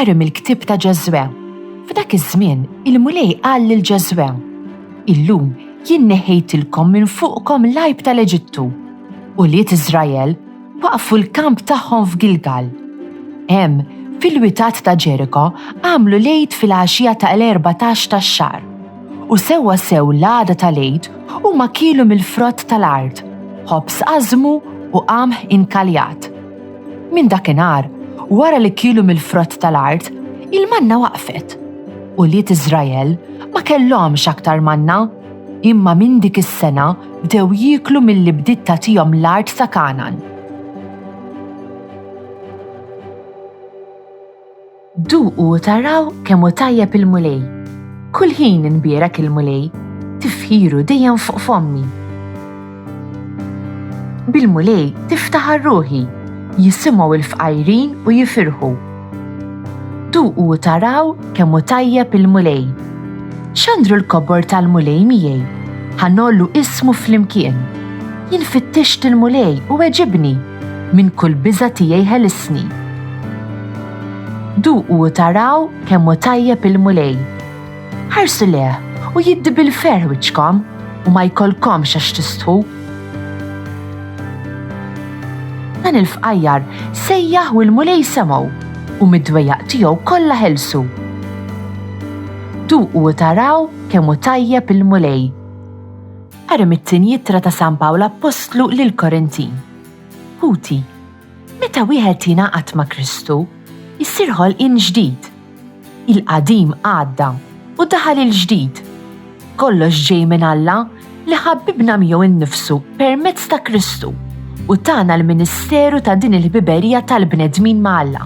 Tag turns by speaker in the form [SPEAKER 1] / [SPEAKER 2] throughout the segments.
[SPEAKER 1] Qari mill-ktieb ta' Ġoswe. F'dak iż-żmien il-mulej qal lil Ġoswe: Illum jien neħejtilkom minn fuqkom l-għajb tal-Eġittu. U liet Iżrael waqfu l-kamp tagħhom f'Gilgal. Hemm fil-witat ta' Ġeriko għamlu lejt fil-għaxija tal-14 tax-xahar. U sewwa sew l-għada tal-lejt u ma kielu mill-frott tal-art, ħobs għażmu u qamħ inkaljat. Minn dakinhar, wara li kielu mill-frott tal-art, il-manna waqfet. U liet Iżrael ma kellhomx aktar manna, imma minn dik is-sena bdew jieklu milli bdiet tagħtihom l-art ta' Kanaan. Duqu u taraw kemm hu tajjeb il-mulej. Kull ħin inbierak il-mulej, tifħiru dejjem fuq fommi. Bil-mulej tiftaħar ruħi, jisimgħu il-fqajrin u jifirħu. Duqu u taraw kemm hu tajjeb il-mulej. X'għandru l-kobor tal-mulej miegħi? Ħanollu ismu flimkien. Jien fittext il-mulej u weġibni minn kull biża' tiegħi ħelisni. Duqu u taraw kemm hu tajjeb il-mulej. Ħarsu leh u jiddi bil-fer wiċċkom u ma jkollkomx għax tistħu. Dan il-fqajjar sejjaħ u l-mulej semgħu u mid-dwejjaq tiegħu kollha ħelsu. Duqu u taraw kemm hu tajjeb il-mulej. Qari mit-tieni Ittra ta' San Pawlu Apostlu lil Korintin. Ħuti, meta wieħed jingħaqad ma' Kristu, issir ħolqien ġdid. Il-qadim għadda u daħal il-ġdid. Kollox ġej minn Alla li ħabbibna miegħu innifsu permezz ta' Kristu u tagħna l-ministeru ta' din il-ħbiberija tal-bnedmin ma' Alla.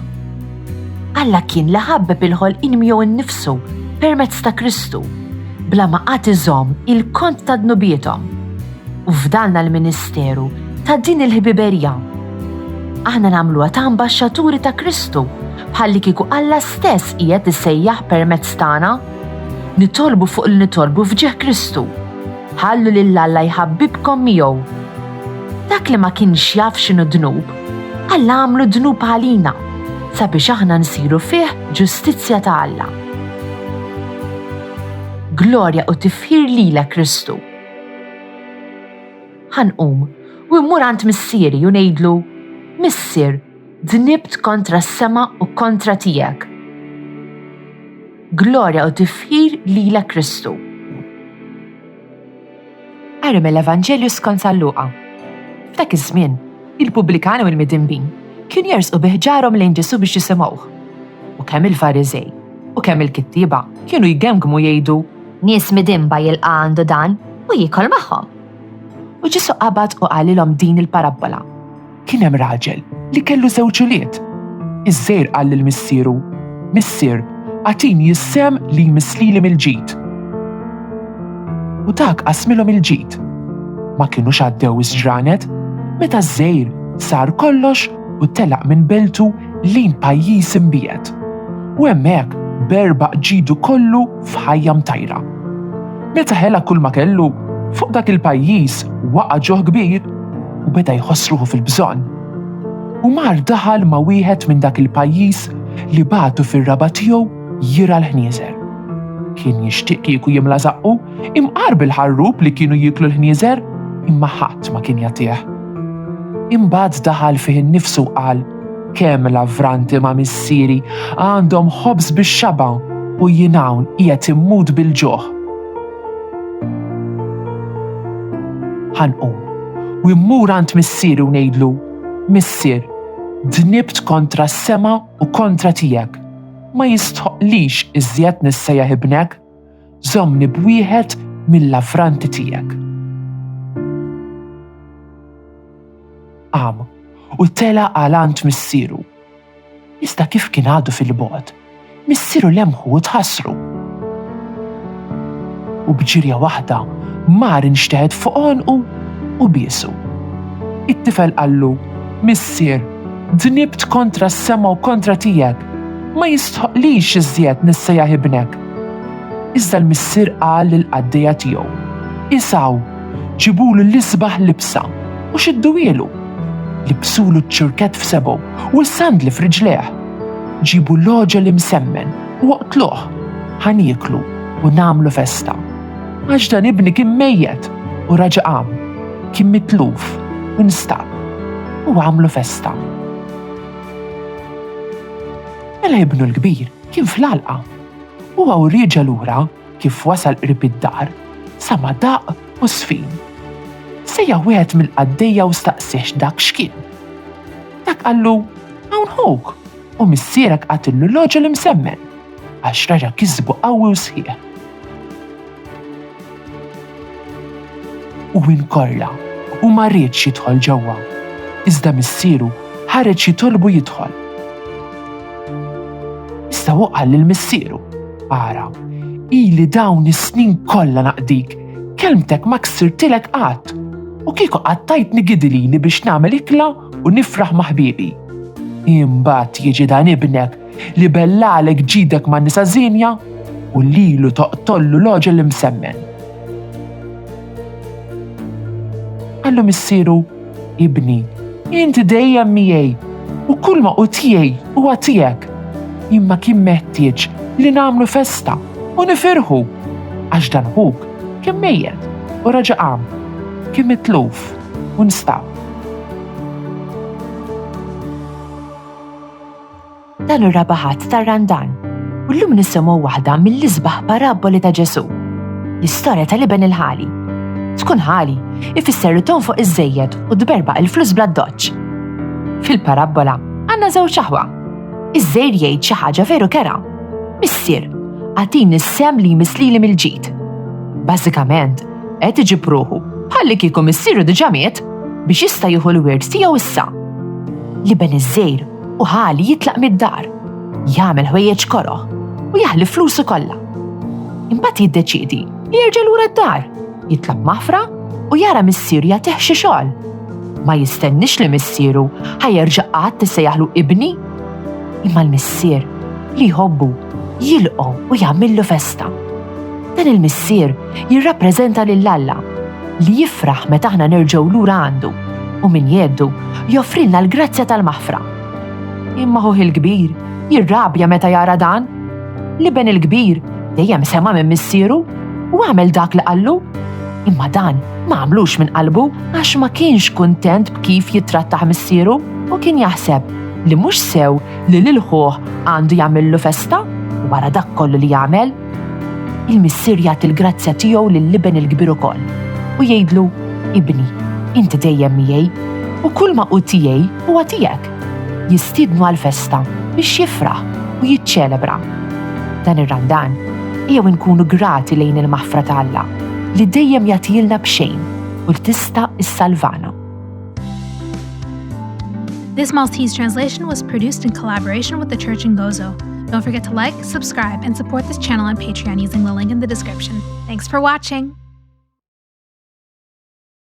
[SPEAKER 1] Alla kien li ħabbeb il-ħolqien miegħu innifsu permezz ta' Kristu bla ma qatt iżomm il-kont ta' dnubietom. U f'danna l-ministeru ta' din il-ħbiberija. Aħna nagħmluha ta' ambaxxaturi ta' Kristu bħalli kieku Alla stess qiegħed isejjaħ permezz tagħna. Nitolbu fuq li nitolbu fġieħ Kristu. Ħallu lil Alla jħabbibkom miegħu. Dak li ma kienx jaf x'inhu dnub, Alla għamlu dnub għalina sabiex aħna nsiru fih ġustizzja ta' Alla. Glorja u tifħir lilek Kristu. Ħanqum u mmur għand missieri u ngħidlu: Missier, dnibt kontra s-sema u kontra tiegħek. Glorja u tifħir lilek Kristu. Qari mill-Evanġelju skont San Luqa. F'dak iż-żmien, il-Pubblikani u l-Midinbin kienu jersqu biħġarhom lejn Ġesu biex jisimgħuh. U kemm il-Fariżej u kemm il-kittieba kienu jgemgmu jgħidu: Nies midinba jilqa' għandu dan u jikol magħhom. U Ġesu qabad u qalilhom din il-parabbola.
[SPEAKER 2] Kien hemm raġel li kellu żewġ ulied. Iż-żgħir qal lill-missieru: Missier, għatini jissem li jmislili mill-ġid. U dak qasmilhom il-ġid. Ma kienux għaddew is-ġranet meta żgħir sar kollox u telaq minn beltu lejn pajjiż imbiet. U hemmhekk berbaq ġidu kollu f'ħajja mtajra. Meta ħela kull ma kellu, fuq dak il-pajjiż waqa' ġoħ kbir u beda jħoss ruħu fil-bżonn. U mar daħal ma' wieħed minn dak il-pajjiż li bagħtu fir-raba tiegħu jira l-ħnieżer. Kien jixtieq kieku jimla zaqqu imqarb il-ħarrub li kienu jieklu l-ħnieżer imma ħadd ma kien jagħtih. Imbagħad daħal fih innifsu qal: kemm l-avranti ma' missieri għandhom ħobż bix-xaba u jien hawn qiegħed immut bil-ġuħ. Ħanqum u immur għand missieri u ngħidlu: Missier, dnibt kontra s-sema u kontra tiegħek. Ma jistħoqlix iżjed nissejjaħ ibnek, żommni b'wieħed mill-avranti tiegħek. Qam u tela għalant missieru. Iżda kif kien għadu fil-bogħod, missieru lemħu u tħassru. U bġirja waħda mar inxteħed fuq għonqu u biesu. It-tifel qallu: Missier, dnibt kontra s-sema u kontra tiegħek. Ma jistħoqlix iżjed nissejjaħ ibnek. Iżda l-missier qal lill-qaddejja tiegħu: Isaw, ġibulu l-isbaħ libsa u xidduwielu. Libsulu ċ-ċurkett f'sebgħu u s-sandli f'riġleħ. ġibu l-oġel imsemmen u waqtluh, ħanieklu u namlu festa. Għax dan ibni kien mejjet u raġa' qam, kien mitluf u nstab u għamlu festa. Mela ibnu l-kbir kien fl-alqa u għaw rieġa lura kif wasal qrib id-dar sama daq u sfin. Sejja wieħed mill-qaddejja u staqsix dak x'kien. Dak qallu hawn huk u missierek qatillu l-oġel imsemmen għax raġa' kisbu qawwi u sħiħ. U inkorla u ma rridx jidħol ġewwa, iżda missieru ħareġ jitolbu jidħol. Issa qal lill-missieru: "Ara, ili dawn is-snin kollha naqdik, kelmtek ma ksirtilek qatt, u kieku qattajtni gidilini biex nagħmel ikla u nifraħ ma' ħbiebi. Imbagħad jiġi dan ibnek li bellalek ġidek ma' nisa żienja u lilu toqtollu l-oġel imsemmen." Qallu missieru: "Ibni, inti dejjem miegħi u kull ma hu tiegħi huwa tiegħek. Imma kien meħtieġ li nagħmlu festa u nifirħu għax dan ħuk kien mejjed u raġa' qam, kien mitluf u nstab."
[SPEAKER 1] Dan ir-rabaħat tar-Randan u llum nisimgħu waħda mill-isbaħ parabboli ta' Ġesu, l-istorja tal-iben il-ħali. Tkun ħali ifisser li tonfoq iż-żejjed u tberbaq il-flus bla-doċċ. Fil-parabbola għandna żewġ aħwa. Iż-żejr jgħid xi ħaġa veru kera: "Missier, għatini s-sem li jmislili mill-ġid." Bażikament qed iġib ruħu bħalli kieku missieru diġà miet biex jista' jieħu l-wirt tiegħu issa. Liben iż-żejr u ħali jitlaq mid-dar, jagħmel ħwejjeġ koroħ u jaħli flusu kollha. Imbagħad jiddeċiedi li jerġa' lura d-dar, jitlab maħfra u jara missieru jagħtih xi xogħol. Ma jistennix li missieru ħajerġa' qatt tissejjaħlu ibni, imma l-missier li jħobbu jilqgħu u jagħmillu festa. Dan il-missier jirrappreżenta lill-Alla li jifraħ meta aħna nerġgħu lura għandu u min jeddu joffrilna l-grazzja tal-maħfra. Imma hu il-kbir jirrabja meta jara dan. Liben il-kbir dejjem sema minn missieru u għamel dak li qallu, imma dan ma għamlux minn qalbu għax ma kienx kuntent b'kif jittrattaħ missieru u kien jaħseb li mhux sew li lil-ħuħ għandu jagħmillu festa u wara dak kollu li jagħmel. Il-missier jagħti l-grazzja tiegħu lil-liben il-kbir ukoll u jgħidlu: "Ibni, inti dejjem miegħi u kull ma hu tiegħi huwa tiegħek." Jistiednu għall-festa biex jifraħ u jiċċelebra. Dan ir-Randan jew nkunu grati lejn il-maħfra ta' Alla li dejjem jagħtilna b'xejn u tista' issalvana.
[SPEAKER 3] This Maltese translation was produced in collaboration with the Church in Gozo. Don't forget to like, subscribe, and support this channel on Patreon using the link in the description. Thanks for watching!